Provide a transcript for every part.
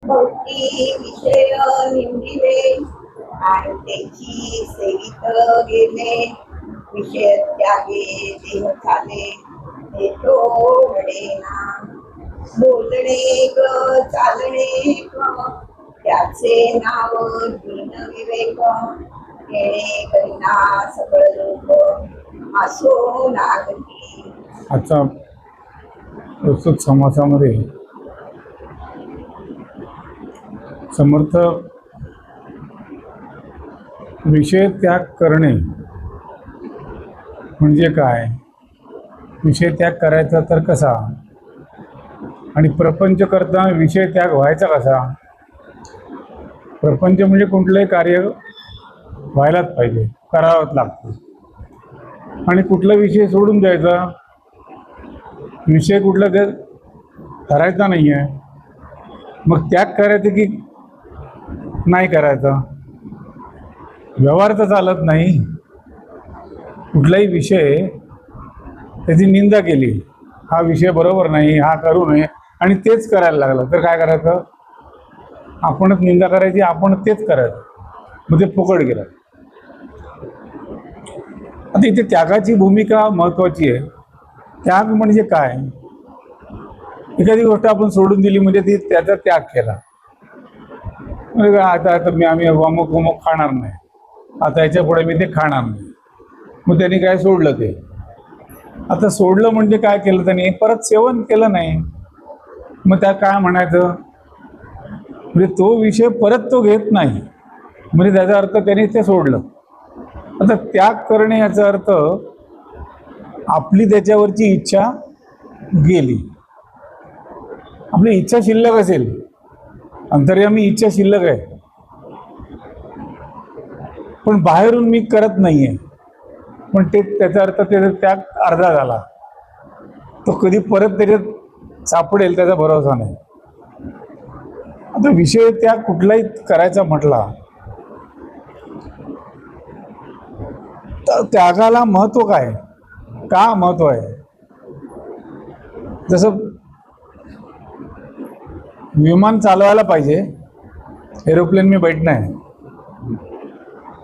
भक्ती विषय निंदिले आणि त्याची सेवित गेले. विषय त्यागे देह झाले तो घडेना. बोलणे ग चालणे ग त्याचे नाव दीन विवेक. येणे करीना सगळ लोक असो लागती. आजचा प्रस्तुत समासामध्ये समर्थ विषय त्याग करणे म्हणजे काय, विषय त्याग करायचा तर कसा, आणि प्रपंच करताना विषय त्याग व्हायचा कसा. प्रपंच म्हणजे कुठलंही कार्य व्हायलाच पाहिजे, करावंच लागतं. आणि कुठला विषय सोडून द्यायचा, विषय कुठला ते करायचा नाही आहे, मग त्याग करायचं की नाही करायचा. व्यवहार तर चालत नाही. कुठलाही विषय त्याची निंदा केली, हा विषय बरोबर नाही, हा करू नये, आणि तेच करायला लागलं तर काय करायचं. आपणच निंदा करायची, आपण तेच करायचं, मग ते फुकट गेलं. आता इथे त्यागाची भूमिका महत्वाची आहे. त्याग म्हणजे काय, एखादी गोष्ट आपण सोडून दिली म्हणजे ती त्याचा त्याग केला. आता आम्ही अमुक अमुक खाणार नाही, आता याच्या पुढे मी ते खाणार नाही, मग त्यांनी काय सोडलं ते. आता सोडलं म्हणजे काय केलं त्यांनी, परत सेवन केलं नाही, मग त्या काय म्हणायचं, म्हणजे तो विषय परत तो घेत नाही, म्हणजे त्याचा अर्थ त्यांनी ते सोडलं. आता त्याग करणे याचा अर्थ आपली त्याच्यावरची इच्छा गेली. आपली इच्छा शिल्लक असेल, अंतर्यामी इच्छा शिल्लक आहे, पण बाहेरून मी करत नाहीये, पण ते त्याचा अर्थ त्याचा त्याग अर्धा झाला. तो कधी परत त्याच्यात सापडेल त्याचा भरोसा नाही. आता विषय त्याग कुठलाही करायचा म्हटला तर त्यागाला महत्व काय, का महत्व आहे. जसं विमान चालवायला पाहिजे, एरोप्लेन में बैठना है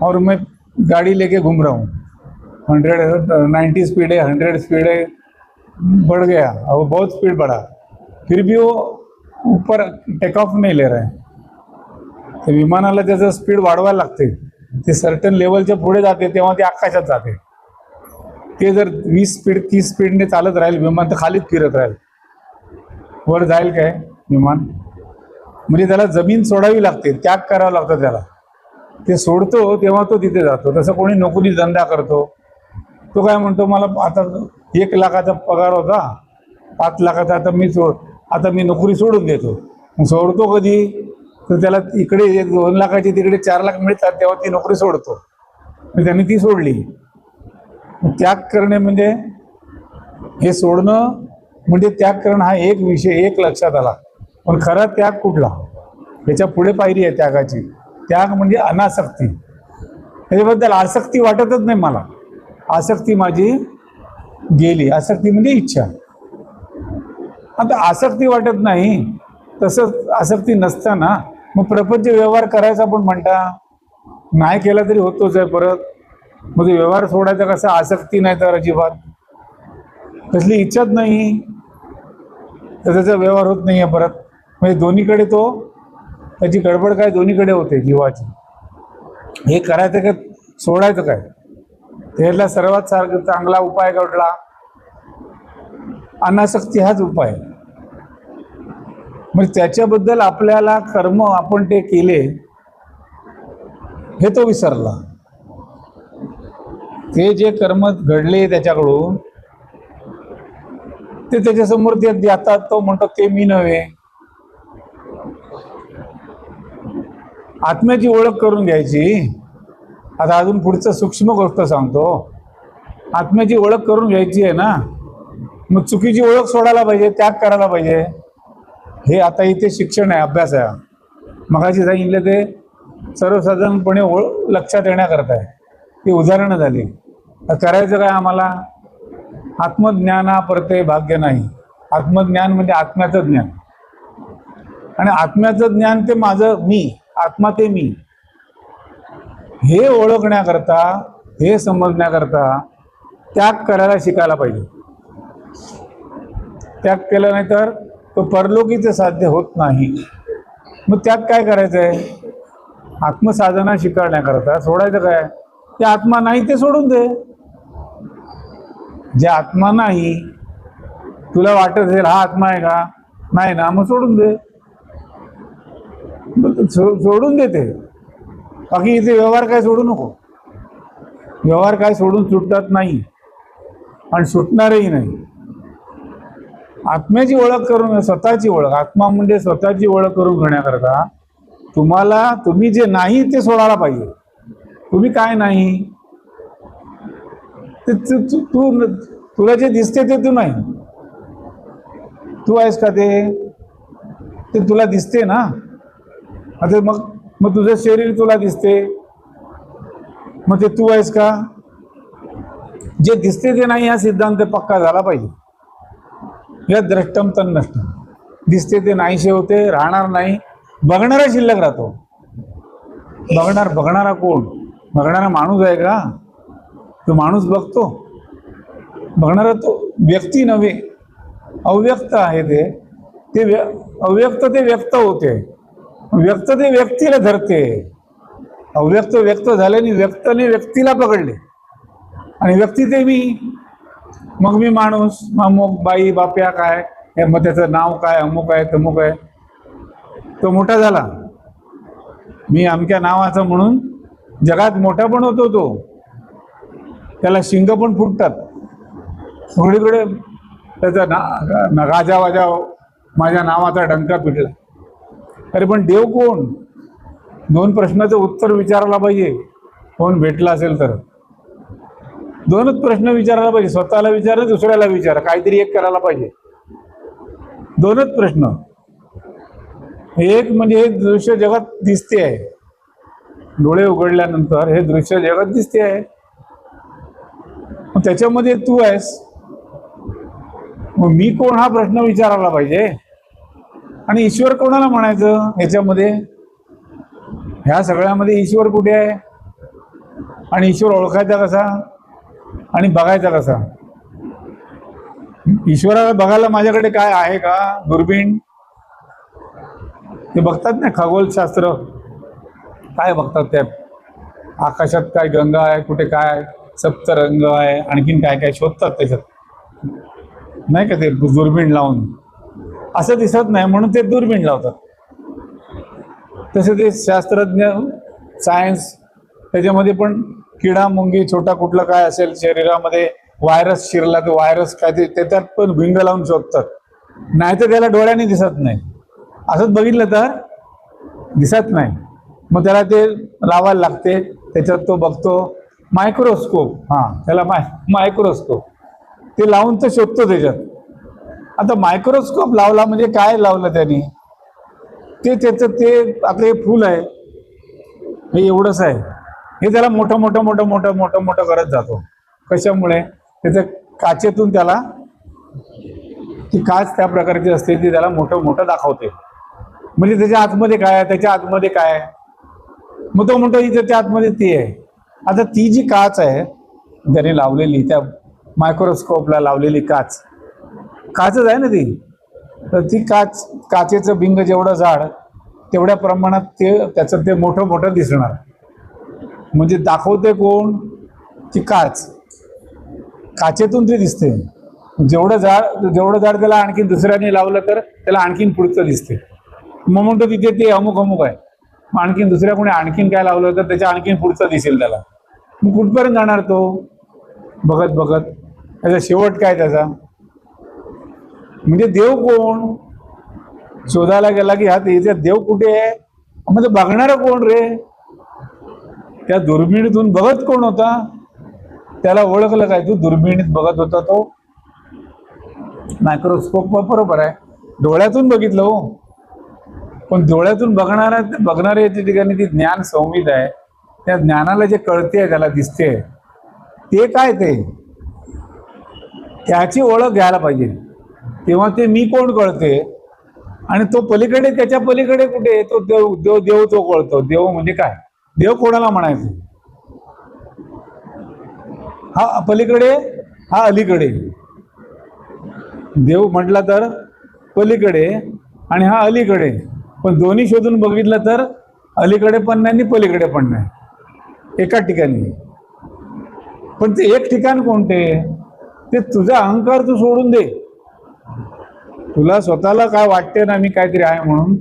और मैं गाड़ी लेके घूम रहा हूँ, 190 स्पीड है, 100 स्पीड है, बढ़ गया और बहुत स्पीड बढ़ा, फिर भी वो ऊपर टेक ऑफ नहीं ले रहे हैं. ते विमानाला त्याचं स्पीड वाढवायला लागते. ते सर्टन लेवलच्या पुढे जाते तेव्हा ते आकाशात जाते. ते जर 20 स्पीड 30 स्पीडने चालत राहील विमान तर खालीच फिरत राहील, वर जाईल काय विमान. म्हणजे त्याला जमीन सोडावी लागते, त्याग करावा लागतो त्याला. ते सोडतो तेव्हा तो तिथे जातो. तसं कोणी नोकरी धंदा करतो, तो काय म्हणतो, मला आता 1 लाखाचा पगार होता, 5 लाखाचा आता मी नोकरी सोडून देतो. मग सोडतो कधी, तर त्याला इकडे 2 लाखाची तिकडे 4 लाख मिळतात तेव्हा ती नोकरी सोडतो. त्यांनी ती सोडली. त्याग करणे म्हणजे हे सोडणं, म्हणजे त्याग करणं हा एक विषय एक लक्षात आला. पण खरा त्याग कुठला, याच्या पुढे पायरी आहे त्यागाची. त्याग म्हणजे अनासक्ती. त्याच्याबद्दल आसक्ती वाटतच नाही मला, आसक्ती माझी गेली. आसक्ती म्हणजे इच्छा. आता आसक्ती वाटत नाही, तसंच आसक्ती नसताना मग प्रपंच व्यवहार करायचा पण म्हणता, नाही केला तरी होतोच आहे परत. मग व्यवहार सोडायचा कसा, आसक्ती नाही तर अजिबात, कसली इच्छाच नाही तर त्याचा व्यवहार होत नाही आहे परत. म्हणजे दोन्हीकडे तो त्याची गडबड काय दोन्हीकडे होते जीवाची. हे करायचं का सोडायचं काय, त्याला सर्वात चांगला उपाय कुठला, अनासक्ती हाच उपाय. म्हणजे त्याच्याबद्दल आपल्याला कर्म आपण ते केले हे तो विसरला. ते जे कर्म घडले त्याच्याकडून ते त्याच्यासमोर ते देतात, तो म्हणतो ते मी नव्हे. आत्म्याची ओळख करून घ्यायची. आता अजून पुढचं सूक्ष्म गोष्ट सांगतो. आत्म्याची ओळख करून घ्यायची आहे ना, मग चुकीची ओळख सोडायला पाहिजे, त्याग करायला पाहिजे. हे आता इथे शिक्षण आहे, अभ्यास आहे. मगाशी सांगितलं ते सर्वसाधारणपणे लक्षात येण्याकरता आहे, ती उदाहरणं झाली. करायचं काय आम्हाला, आत्मज्ञाना परते भाग्य नाही. आत्मज्ञान म्हणजे आत्म्याचं ज्ञान. आणि आत्म्याचं ज्ञान ते माझं, मी आत्मा ते मी, हे ओळखण्याकरता, हे समजण्याकरता त्याग करायला शिकायला पाहिजे. त्याग केला नाही तर तो परलोकीचे साध्य होत नाही. मग त्याग काय करायचं आहे? आत्मसाधना शिकवण्याकरता सोडायचं काय? ते आत्मा नाही ते सोडून दे. जे आत्मा नाही, तुला वाटत असेल हा आत्मा आहे का? नाही ना, मग सोडून दे. सोडून देते. बाकी इथे व्यवहार काय सोडू नको. व्यवहार काय सोडून सुटत नाही आणि सुटणारही नाही. आत्म्याची ओळख करून, स्वतःची ओळख, आत्मा म्हणजे स्वतःची ओळख करून घेण्याकरता तुम्हाला, तुम्ही जे नाही ते सोडायला पाहिजे. तुम्ही काय नाही ते तुला जे दिसते ते तू नाही. तू आहेस का ते तुला दिसते ना. आता मग तुझं शरीर तुला दिसते, मग ते तू आहेस का? जे दिसते ते नाही हा सिद्धांत पक्का झाला पाहिजे. या द्रष्टम तन नष्टम, दिसते ते नाहीसे होते, राहणार नाही. बघणारा शिल्लक राहतो. बघणारा कोण? बघणारा माणूस आहे का? तो माणूस बघतो. बघणारा तो व्यक्ती नव्हे, अव्यक्त आहे ते अव्यक्त ते व्यक्त होते, व्यक्त ते व्यक्तीला धरते. अव्यक्त व्यक्त झाल्याने व्यक्तने व्यक्तीला पकडले आणि व्यक्ती ते मी. मग मी माणूस, मग बाई बाप्या काय, मग त्याचं नाव काय, अमुक आहे तमुक आहे. तो मोठा झाला, मी अमक्या नावाचा म्हणून जगात मोठा पण होतो. तो त्याला शिंग पण फुटतात सगळीकडे. त्याचा गाजा वाजा माझ्या नावाचा डंका पिटला. अरे पण देव कोण? 2 प्रश्नाचं उत्तर विचारायला पाहिजे. कोण भेटला असेल तर 2च प्रश्न विचारायला पाहिजे. स्वतःला विचारा, दुसऱ्याला विचारा, काहीतरी एक करायला पाहिजे. 2च प्रश्न. एक म्हणजे हे दृश्य जगात दिसते आहे, डोळे उघडल्यानंतर हे दृश्य जगात दिसते आहे, त्याच्यामध्ये तू आहेस. मग मी कोण हा प्रश्न विचारायला पाहिजे. आणि ईश्वर कोणाला म्हणायचं ह्याच्यामध्ये? ह्या सगळ्यामध्ये ईश्वर कुठे आहे? आणि ईश्वर ओळखायचा कसा आणि बघायचा कसा? ईश्वराला बघायला माझ्याकडे काय आहे का? दुर्बीण. ते बघतात ना, खगोलशास्त्र काय बघतात त्या आकाशात, काय गंगा आहे, कुठे काय सप्तरंग आहे, आणखीन काय काय शोधतात त्याच्यात, नाही का? ते दुर्बीण लावून असं दिसत नाही म्हणून ते दुर्बीण लावतात. तसे ते शास्त्रज्ञ, सायन्स, त्याच्यामध्ये पण किडा मुंगी छोटा कुठलं काय असेल शरीरामध्ये, व्हायरस शिरला तर व्हायरस काय ते त्याच्यात पण भिंग लावून शोधतात. नाही तर त्याला डोळ्याने दिसत नाही. असंच बघितलं तर दिसत नाही. मग त्याला ते लावायला लागते, त्याच्यात तो बघतो. मायक्रोस्कोप, त्याला मायक्रोस्कोप ते लावून तर शोधतो त्याच्यात. आता मायक्रोस्कोप लावला म्हणजे काय लावलं त्याने? ते त्याचं ते आपलं हे फुल आहे, हे एवढंच आहे, हे त्याला मोठं मोठं मोठं मोठं मोठं मोठं करत जातो. कशामुळे? त्याच्या काचेतून त्याला, ती काच त्या प्रकारची असते, ती त्याला मोठं मोठं दाखवते. म्हणजे त्याच्या आतमध्ये काय आहे, त्याच्या आतमध्ये काय आहे, मग तो म्हणतो ही त्याच्या आतमध्ये ती आहे. आता ती जी काच आहे त्याने लावलेली, त्या मायक्रोस्कोपला लावलेली काचच आहे ना ती, तर ती काचेचं भिंग जेवढं जाड तेवढ्या प्रमाणात त्याचं ते मोठं मोठं दिसणार. म्हणजे दाखवते कोण? ती काचेतून ते दिसते. जेवढं जाड त्याला आणखीन दुसऱ्याने लावलं तर त्याला आणखीन पुढचं दिसते. मग म्हणतो तिथे ते अमुक अमुक आहे, मग आणखीन दुसऱ्या कोणी आणखीन काय लावलं तर त्याच्या आणखीन पुढचं दिसेल त्याला. मग कुठपर्यंत जाणार तो बघत बघत? त्याचा शेवट काय त्याचा? म्हणजे देव कोण शोधायला गेला की याचा देव कुठे आहे? म्हणजे बघणारा कोण रे? त्या दुर्बिणीतून बघत कोण होता? त्याला ओळखलं काय? तू दुर्बिणीत बघत होता, तो मायक्रोस्कोप बरोबर आहे, डोळ्यातून बघितलं हो. पण डोळ्यातून बघणाऱ्याच्या ठिकाणी ती ज्ञान संविद आहे. त्या ज्ञानाला जे कळते, त्याला दिसते, ते काय? त्याची ओळख घ्यायला पाहिजे. तेव्हा ते मी कोण कळते. आणि तो पलीकडे, त्याच्या पलीकडे कुठे तो देव देव देव तो कळतो. देव म्हणजे काय? देव कोणाला म्हणायचं? हा पलीकडे, हा अलीकडे. देव म्हटला तर पलीकडे आणि हा अलीकडे, पण दोन्ही शोधून बघितलं तर अलीकडे पण नाही आणि पलीकडे पण नाही, एका ठिकाणी. पण ते एक ठिकाण कोणते? ते तुझा अहंकार तू सोडून दे. तुला स्वतःला काय वाटते ना मी काहीतरी आहे म्हणून,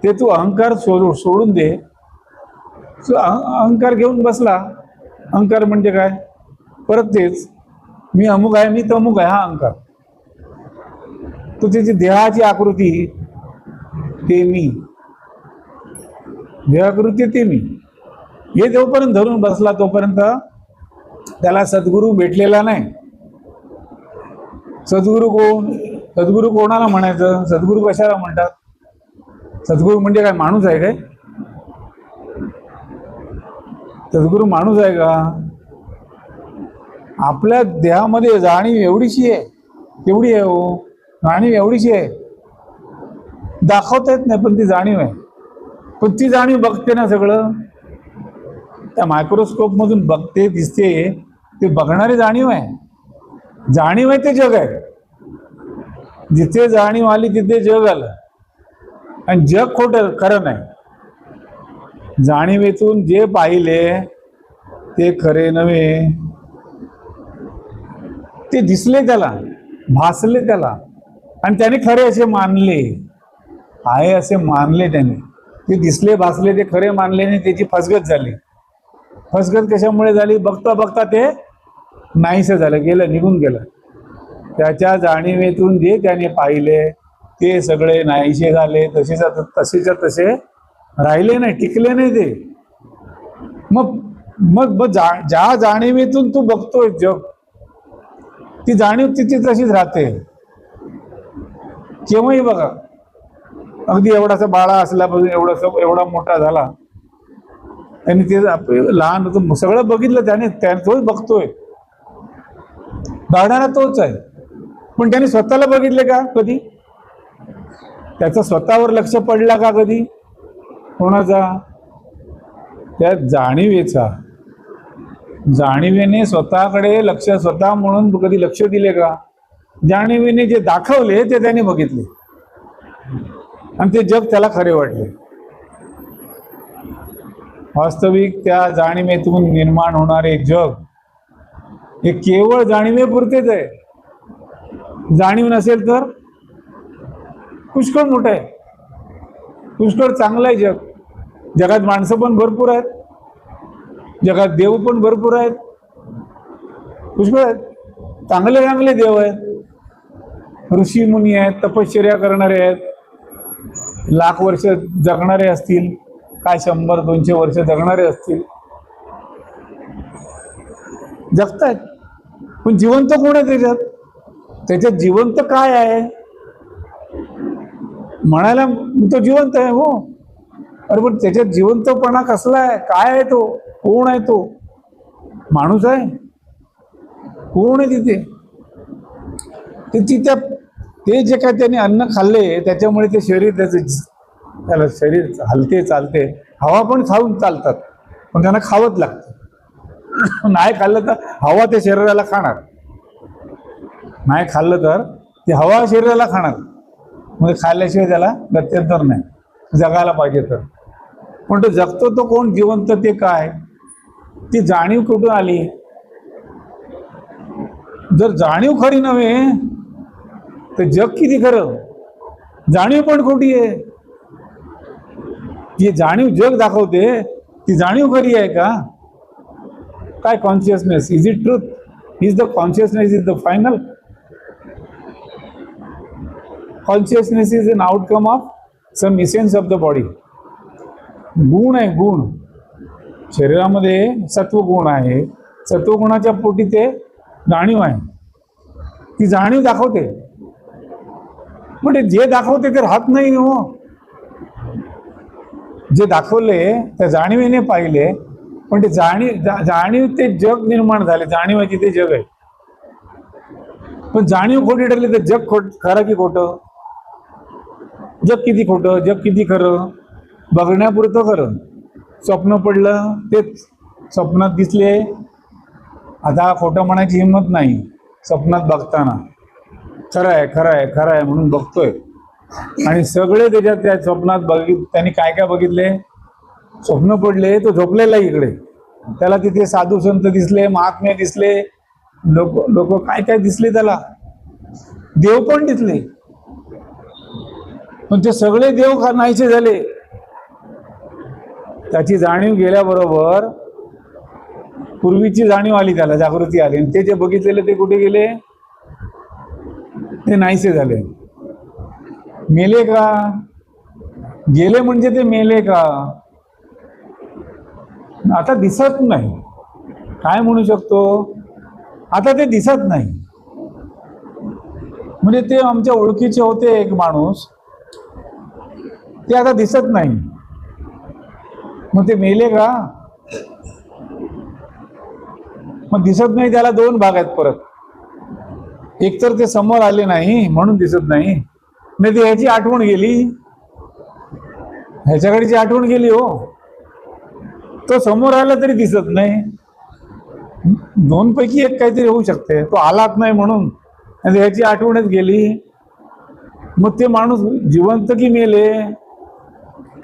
ते तू अहंकार सोडून दे. अहंकार घेऊन बसला. अहंकार म्हणजे काय? परत तेच, मी अमुक आहे, मी तमुक आहे, हा अहंकार. तो त्याची देहाची आकृती ते मी, देहाकृती ते मी, हे जोपर्यंत धरून बसला तोपर्यंत त्याला सद्गुरू भेटलेला नाही. सद्गुरू कोण? सद्गुरू कोणाला म्हणायचं? सद्गुरू कशाला म्हणतात? सद्गुरू म्हणजे काय? माणूस आहे काय? सद्गुरू माणूस आहे का? आपल्या देहामध्ये जाणीव एवढीशी आहे. केवढी आहे हो? जाणीव एवढीशी आहे, दाखवता येत नाही, पण ती जाणीव आहे. पण ती जाणीव बघते ना सगळं. त्या मायक्रोस्कोप मधून बघते, दिसते, ते बघणारी जाणीव आहे. जाणीव आहे ते जग आहे. जिथे जाणीव आली तिथे जग आलं. आणि जग खोटं, खरं नाही. जाणीवेतून जे पाहिले ते खरे नव्हे. ते दिसले त्याला, भासले त्याला, आणि त्याने खरे असे मानले, आहे असे मानले त्याने. ते दिसले भासले ते खरे मानले नाही, त्याची फसगत झाली. फसगत कशामुळे झाली? बघता बघता ते नाहीसं झालं, गेलं, निघून गेलं. त्याच्या जाणीवेतून जे त्याने पाहिले ते सगळे नाहीसे झाले. तसेच्या तसे राहिले नाही, टिकले नाही ते. मग मग ज्या जाणीवेतून तू बघतोय जग, ती जाणीव तिथे तशीच राहते. केव्हाही बघा, अगदी एवढासा बाळा असल्यापासून एवढा मोठा झाला, आणि ते लहान होतं, सगळं बघितलं त्याने, तोच बघतोय. बघणारा तोच आहे, पण त्याने स्वतःला बघितले का कधी? त्याचं स्वतःवर लक्ष पडला का कधी? कोणाचा? त्या जाणीवेचा. जाणीवेने स्वतःकडे लक्ष, स्वतः म्हणून कधी लक्ष दिले का? जाणीवेने जे दाखवले ते त्याने बघितले, आणि ते जग त्याला खरे वाटले. वास्तविक त्या जाणीवेतून निर्माण होणारे जग हे केवळ जाणीवेपुरतेच आहे. जाणीव नसेल तर पुष्कळ मोठं आहे, पुष्कळ चांगलं आहे जग. जगात माणसं पण भरपूर आहेत, जगात देव पण भरपूर आहेत, पुष्कळ आहेत. चांगले चांगले देव आहेत, ऋषी मुनी आहेत, तपश्चर्या करणारे आहेत, लाख वर्ष जगणारे असतील, काय 100-200 वर्ष जगणारे असतील, जगतायत. पण जिवंत कोण आहे त्याच्यात? त्याच्यात जिवंत काय आहे म्हणायला? तो जिवंत आहे हो. अरे पण त्याच्यात जिवंतपणा कसला आहे? काय आहे तो? कोण आहे तो? माणूस आहे? कोण आहे तिथे? ते जे काय त्याने अन्न खाल्ले त्याच्यामुळे ते शरीर, त्याला शरीर हलते, चालते. हवा पण खाऊन चालतात, पण त्यांना खावंच लागतं. नाही खाल्लं तर हवा त्या शरीराला खाणार, नाही खाल्लं तर ती हवा शरीराला खाणार. म्हणजे खाल्ल्याशिवाय त्याला गत्यंतर नाही, जगायला पाहिजे तर. पण तो जगतो तो कोण? जिवंत ते काय? ती जाणीव कुठून आली? जर जाणीव खरी नव्हे तर जग किती खरं? जाणीव पण खोटी आहे. जी जाणीव जग दाखवते ती जाणीव खरी आहे का? काय consciousness? Is it truth? Is the consciousness is the final? Consciousness is an outcome of some essence of the body. गुण आहे, गुण. शरीरामध्ये सत्वगुण आहे, सत्वगुणाच्या पोटी ते जाणीव आहे. ती जाणीव दाखवते, पण जे दाखवते ते राहत नाही हो. जे दाखवले त्या जाणीवेने पाहिले, पण ते जाणीव ते जग निर्माण झाले. जाणीवाची ते जग आहे. पण जाणीव खोटी ठरली तर जग खरं की खोटं? जग किती खोटं, जग किती खरं, बघण्यापुरतं खरं. स्वप्न पडलं तेच स्वप्नात दिसले. आता खोटं म्हणायची हिंमत नाही. स्वप्नात बघताना खरं आहे खरं आहे खरं आहे म्हणून बघतोय, आणि सगळे त्याच्यात त्या स्वप्नात त्यांनी काय काय बघितले. स्वप्न पडले, तो झोपलेला इकडे, त्याला तिथे साधू संत दिसले, महात्मे दिसले, लोक लोक काय काय दिसले, त्याला देव पण दिसले. पण ते सगळे देव नाहीसे झाले. त्याची जाणीव गेल्याबरोबर पूर्वीची जाणीव आली, त्याला जागृती आली, आणि ते जे बघितलेले ते कुठे गेले, ते नाहीसे झाले. मेले का? गेले म्हणजे ते मेले का? आता दिसत नाही. काय म्हणू शकतो, आता ते दिसत नाही. म्हणजे ते आमच्या ओळखीचे होते एक माणूस, ते आता दिसत नाही. मग ते मेले का? मग दिसत नाही, त्याला दोन भाग आहेत परत. एक तर ते समोर आले नाही म्हणून दिसत नाही, नाही ते ह्याची आठवण गेली, ह्याच्याकडेची आठवण गेली. हो, तो समोर आला तरी दिसत नाही. दोन पैकी एक काहीतरी होऊ शकते. तो आलाच नाही म्हणून ह्याची आठवणच गेली. मग ते माणूस जिवंत की मेले,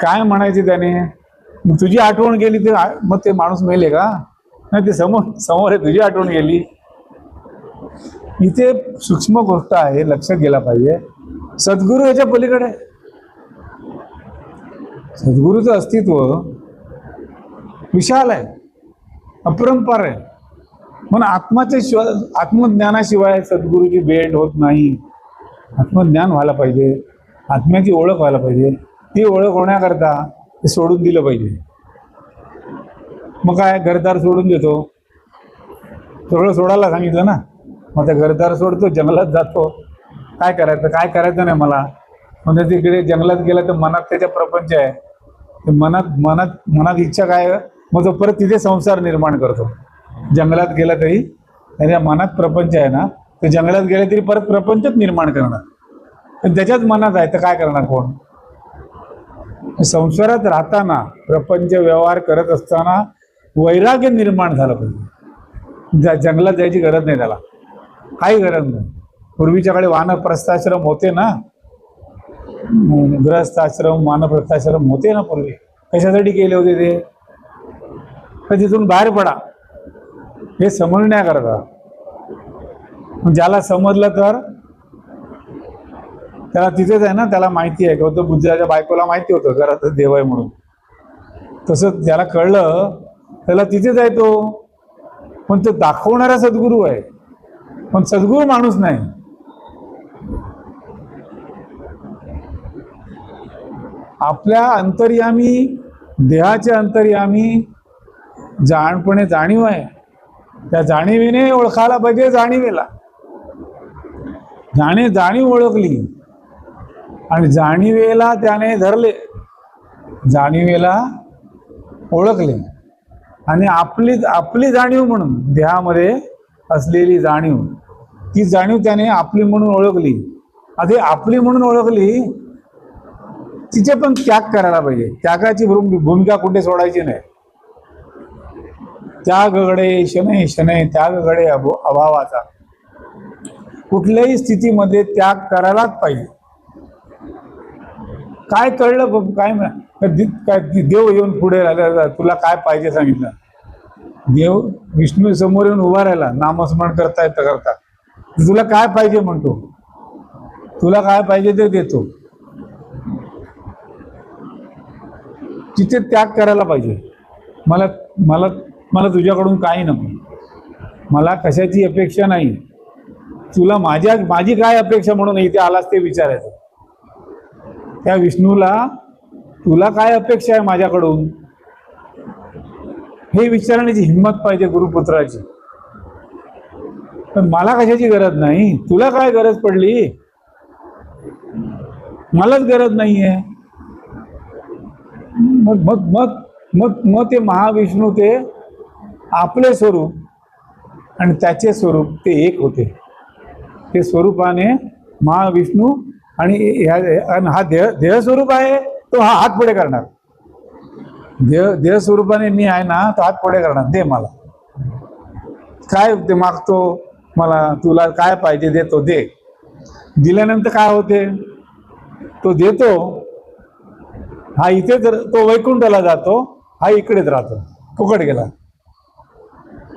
काय म्हणायचे त्याने? तुझी आठवण गेली ते मग ते माणूस मेले का? नाही, ते समोर आहे, तुझी आठवण गेली. इथे सूक्ष्म गोष्ट आहे, लक्षात गेला पाहिजे. सद्गुरू याच्या पलीकडे. सद्गुरूचं अस्तित्व विशाल आहे, अपरंपार आहे. म्हणून आत्मज्ञानाशिवाय सद्गुरूची भेट होत नाही. आत्मज्ञान व्हायला पाहिजे, आत्म्याची ओळख व्हायला पाहिजे. ती ओळख होण्याकरता ते सोडून दिलं पाहिजे. मग काय, घरदार सोडून देतो, सगळं सोडायला सांगितलं ना. मग त्या घरदार सोडतो, जंगलात जातो. काय करायचं, काय करायचं नाही मला. म्हणजे तिकडे जंगलात गेला तर मनात त्याच्या प्रपंच आहे. मनात इच्छा काय, मग तो परत तिथे संसार निर्माण करतो. जंगलात गेला तरी त्याच्या मनात प्रपंच आहे ना, ते जंगलात गेले तरी परत प्रपंचच निर्माण करणार. पण त्याच्याच मनात आहे तर काय करणार कोण? संसारात राहताना, प्रपंच व्यवहार करत असताना वैराग्य निर्माण झालं पाहिजे. जंगलात जायची गरज नाही, त्याला काही गरज नाही. पूर्वीच्या काळी वानप्रस्थाश्रम होते ना, गृहस्थाश्रम वानप्रस्थाश्रम होते ना पूर्वी. कशासाठी केले होते ते? तर तिथून बाहेर पडा हे समजण्याकरता. ज्याला समजलं तर त्याला तिथेच आहे ना, त्याला माहिती आहे. गौतम बुद्धाच्या बायकोला माहिती होतं घरात देव आहे म्हणून. तसं ज्याला कळलं त्याला तिथेच आहे तो. पण तो दाखवणारा सद्गुरू आहे, पण सद्गुरू माणूस नाही. आपल्या अंतर्यामी, देहाच्या अंतर्यामी जाणपणे जाणीव आहे. त्या जाणीवेने ओळखायला पाहिजे. जाणीवेला जाणीव ओळखली आणि जाणीवेला त्याने धरले, जाणीवेला ओळखले, आणि आपली जाणीव म्हणून देहामध्ये असलेली जाणीव, ती जाणीव त्याने आपली म्हणून ओळखली. आता आपली म्हणून ओळखली, तिचे पण त्याग करायला पाहिजे. त्यागाची भूमिका कुठे सोडायची नाही. त्यागकडे शनै शनै त्यागकडे अभावाचा. कुठल्याही स्थितीमध्ये त्याग करायलाच पाहिजे. काय कळलं, काय देव येऊन पुढे राहिला, तुला काय पाहिजे सांगितलं. देव विष्णू समोर येऊन उभा राहिला, नामस्मरण करता तुला काय पाहिजे म्हणतो, तुला काय पाहिजे ते देतो. तिथे त्याग करायला पाहिजे. मला मला मला तुझ्याकडून काही नको, मला कशाची अपेक्षा नाही. तुला माझी काय अपेक्षा म्हणून इथे आलास ते विचारायचं. त्या विष्णूला तुला काय अपेक्षा आहे माझ्याकडून हे विचारण्याची हिंमत पाहिजे गुरुपुत्राची. पण मला कशाची गरज नाही, तुला काय गरज पडली, मलाच गरज नाहीये. मग ते महाविष्णू ते आपले स्वरूप आणि त्याचे स्वरूप ते एक होते. ते स्वरूपाने महाविष्णू आणि आणि हा देह स्वरूप आहे, तो हा हात पुढे करणार. देह स्वरूपाने मी आहे ना, तो हात पुढे करणार, दे मला काय ते मागतो, मला तुला काय पाहिजे देतो, दे. दिल्यानंतर काय होते, तो देतो, हा इथे तो वैकुंठाला जातो, हा इकडेच राहतो, फुकट गेला,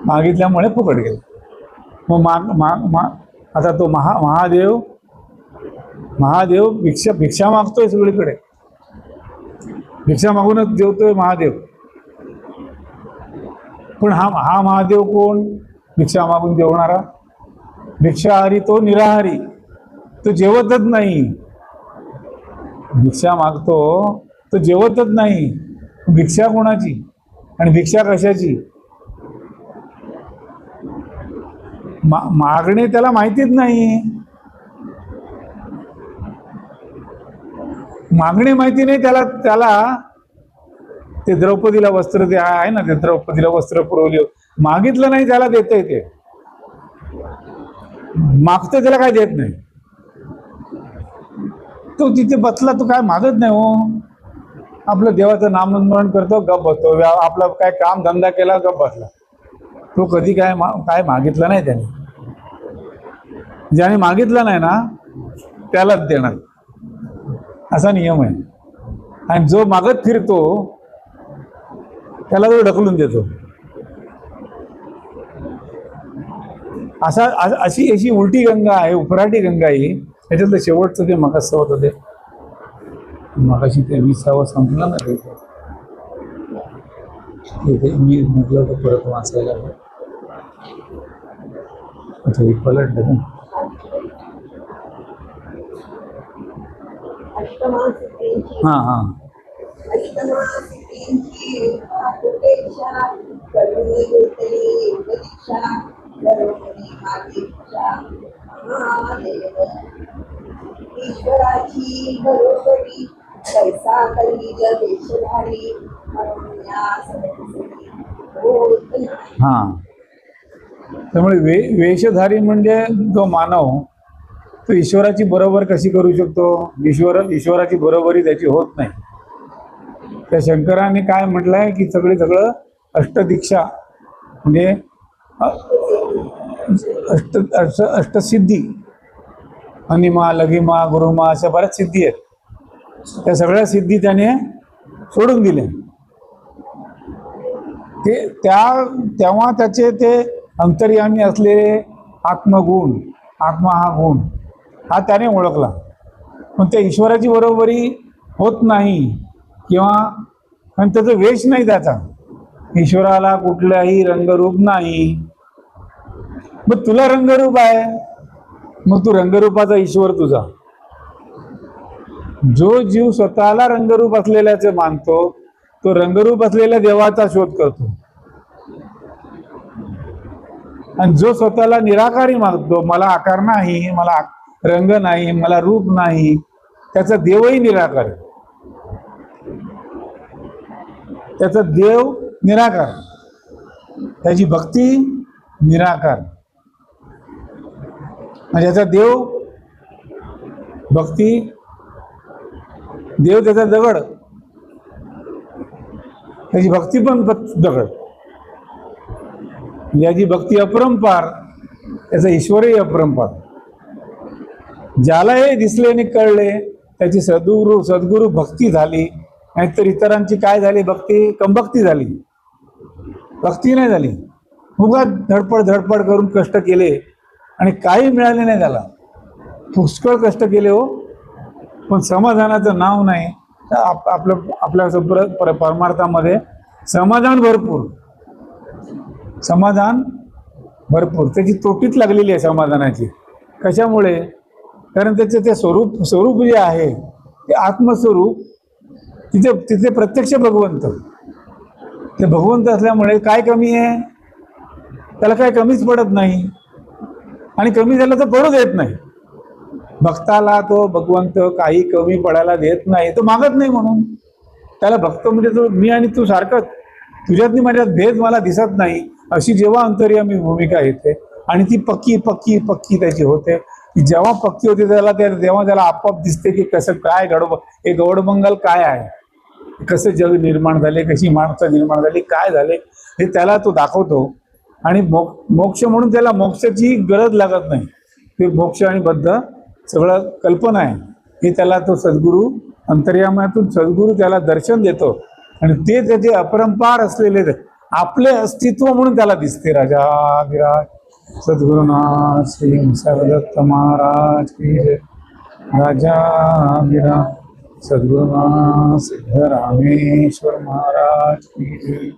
मागितल्यामुळे फुकट गेला. मग आता तो महादेव भिक्षा मागतोय सगळीकडे, भिक्षा मागूनच जेवतोय महादेव. पण हा महादेव कोण? भिक्षा मागून जेवणारा. भिक्षाहारी तो निराहारी, तो जेवतच नाही. भिक्षा मागतो तो जेवतच नाही. भिक्षा कोणाची आणि भिक्षा कशाची? मागणे त्याला माहितीच नाही. मागणे माहिती नाही त्याला ते द्रौपदीला वस्त्र ते आहे ना, ते द्रौपदीला वस्त्र पुरवले, मागितलं नाही त्याला देतंय. ते मागतं त्याला काय देत नाही. तो तिथे बसला, तो काय मागत नाही हो. आपलं देवाचं नामस्मरण करतो, गप बसतो. आपलं काय काम धंदा केला, गप बसला. तो कधी काय मागितलं नाही त्याने. ज्याने मागितलं नाही ना त्यालाच देणार, असा नियम आहे. आणि जो मागत फिरतो त्याला तो ढकलून देतो. अशी उलटी गंगा आहे, उपराटी गंगा ही. त्याच्यातलं शेवटचं ते मगाशी होतं, ते मगाशी ते 20 संपलं ना, ते मी म्हटलं तर परत वाचायला पलटलं ना. हां ईश्वराची बरोबरी कैसा करी देशधारी हां. त्यामुळे वेशधारी म्हणजे जो मानव, तो ईश्वराची बरोबर कशी करू शकतो? ईश्वराची बरोबरी त्याची होत नाही. त्या शंकराने काय म्हटलंय की सगळं अष्टदीक्षा म्हणजे अष्टसिद्धी, अनिमा, लघिमा, गुरुमा, अशा बऱ्याच सिद्धी आहेत. त्या सगळ्या सिद्धी त्याने सोडून दिल्या. तेव्हा त्याचे ते अंतर्यामी असलेले आत्मगुण, आत्मा हा गुण हा त्याने ओळखला. पण त्या ईश्वराची बरोबरी होत नाही, किंवा आणि त्याचा वेश नाही त्याचा. ईश्वराला कुठलाही रंगरूप नाही. मग तुला रंगरूप आहे, मग तू रंगरूपाचा ईश्वर तुझा. जो जीव स्वतःला रंगरूप असलेल्याचे मानतो, तो रंगरूप असलेल्या देवाचा शोध करतो. आणि जो स्वतःला निराकारी मानतो, मला आकार नाही, मला रंग नाही, मला रूप नाही, त्याचा देवही निराकार. त्याचा देव निराकार, त्याची भक्ती निराकार. आणि त्याचा देव भक्ती, देव त्याचा दगड, त्याची भक्ती पण दगड. याची भक्ती अपरंपार, त्याचा ईश्वरही अपरंपार. ज्याला हे दिसले आणि कळले, त्याची सद्गुरु भक्ती झाली. नाहीतर इतरांची काय झाली? भक्ती कंभक्ती झाली, भक्ती नाही झाली. उगाच धडपड करून कष्ट केले आणि काही मिळाले नाही त्याला. पुष्कळ कष्ट केले हो, पण समाधानाचं नाव नाही. आपल्या परमार्थामध्ये समाधान भरपूर त्याची तोटीच लागलेली आहे समाधानाची. कशामुळे? कारण त्याचे ते स्वरूप जे आहे ते आत्मस्वरूप, तिथे प्रत्यक्ष भगवंत. ते भगवंत असल्यामुळे काय कमी आहे? त्याला काय कमीच पडत नाही, आणि कमी झालं तर पडू देत नाही. भक्ताला तो भगवंत काही कमी पडायला देत नाही, तो मागत नाही. म्हणून त्याला भक्त म्हणजे तो मी आणि तू सारखंच, तुझ्यातनी माझ्यात भेद मला दिसत नाही, अशी जेव्हा अंतर्यामी भूमिका येते आणि ती पक्की त्याची होते, की जेव्हा पक्षी होते त्याला तेव्हा त्याला आपोआप दिसते की कसं काय हे गौडबंगाल काय आहे, कसं जग निर्माण झाले, कशी माणसं निर्माण झाली, काय झाले हे त्याला तो दाखवतो. आणि मोक्ष म्हणून त्याला मोक्षाची गरज लागत नाही. ते मोक्ष आणि बद्ध सगळं कल्पना आहे हे त्याला तो सद्गुरू अंतर्यामातून सद्गुरू त्याला दर्शन देतो. आणि ते त्याचे अपरंपार असलेले आपले अस्तित्व म्हणून त्याला दिसते. राजा विराज सद्गुरुनाथ श्री सर्वदत्त महाराज की जय. राजा विराज सद्गुरुनाथ सिद्धरामेश्वर महाराज की जय.